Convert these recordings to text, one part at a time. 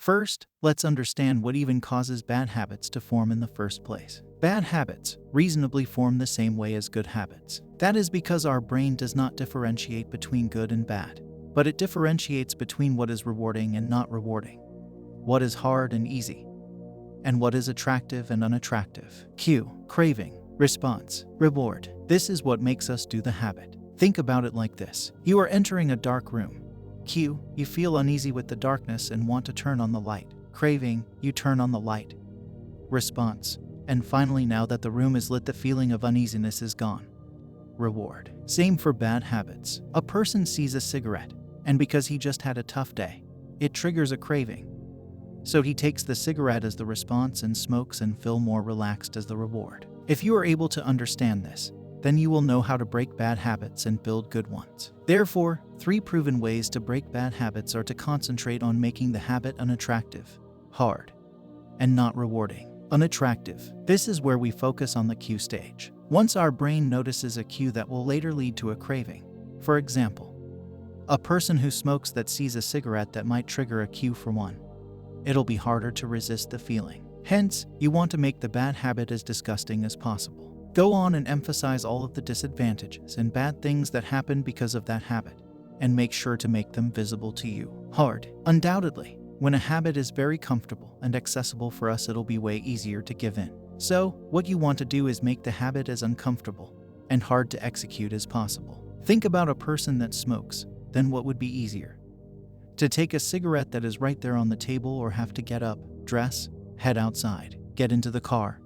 First, let's understand what even causes bad habits to form in the first place. Bad habits reasonably form the same way as good habits. That is because our brain does not differentiate between good and bad, but it differentiates between what is rewarding and not rewarding, what is hard and easy, and what is attractive and unattractive. Cue, craving, response, reward. This is what makes us do the habit. Think about it like this. You are entering a dark room. Cue, you feel uneasy with the darkness and want to turn on the light. Craving, you turn on the light. Response, and finally, now that the room is lit, the feeling of uneasiness is gone. Reward. Same for bad habits. A person sees a cigarette, and because he just had a tough day, it triggers a craving. So he takes the cigarette as the response and smokes and feel more relaxed as the reward. If you are able to understand this, then you will know how to break bad habits and build good ones. Therefore, 3 proven ways to break bad habits are to concentrate on making the habit unattractive, hard, and not rewarding. Unattractive. This is where we focus on the cue stage. Once our brain notices a cue that will later lead to a craving, for example, a person who smokes that sees a cigarette that might trigger a cue for one, it'll be harder to resist the feeling. Hence, you want to make the bad habit as disgusting as possible. Go on and emphasize all of the disadvantages and bad things that happen because of that habit, and make sure to make them visible to you. Hard. Undoubtedly, when a habit is very comfortable and accessible for us, it'll be way easier to give in. So, what you want to do is make the habit as uncomfortable and hard to execute as possible. Think about a person that smokes, then what would be easier? To take a cigarette that is right there on the table, or have to get up, dress, head outside, get into the car,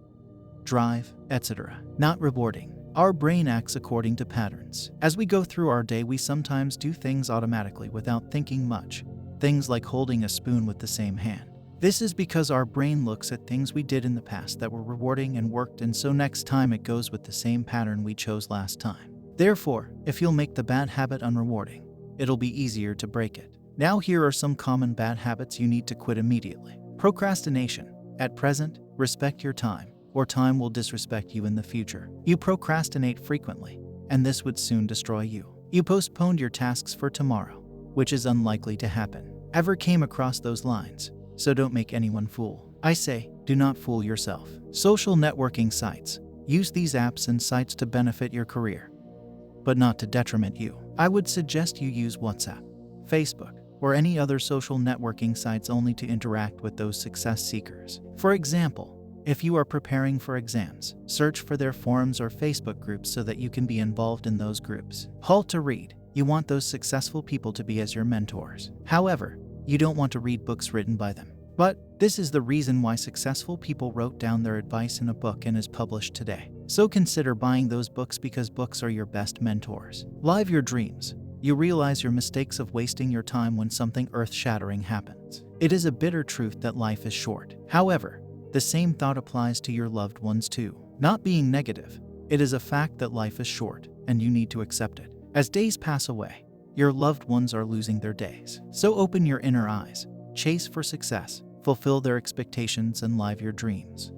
drive, etc. Not rewarding. Our brain acts according to patterns. As we go through our day, we sometimes do things automatically without thinking much. Things like holding a spoon with the same hand. This is because our brain looks at things we did in the past that were rewarding and worked, and so next time it goes with the same pattern we chose last time. Therefore, if you'll make the bad habit unrewarding, it'll be easier to break it. Now here are some common bad habits you need to quit immediately. Procrastination. At present, respect your time, or time will disrespect you in the future. You procrastinate frequently, and this would soon destroy you. You postponed your tasks for tomorrow, which is unlikely to happen. Ever came across those lines? So don't make anyone fool. I say, do not fool yourself. Social networking sites. Use these apps and sites to benefit your career, but not to detriment you. I would suggest you use WhatsApp, Facebook, or any other social networking sites only to interact with those success seekers. For example, if you are preparing for exams, search for their forums or Facebook groups so that you can be involved in those groups. Halt to read. You want those successful people to be as your mentors. However, you don't want to read books written by them. But this is the reason why successful people wrote down their advice in a book and is published today. So consider buying those books, because books are your best mentors. Live your dreams. You realize your mistakes of wasting your time when something earth-shattering happens. It is a bitter truth that life is short. However, the same thought applies to your loved ones too. Not being negative, it is a fact that life is short, and you need to accept it. As days pass away, your loved ones are losing their days. So open your inner eyes, chase for success, fulfill their expectations, and live your dreams.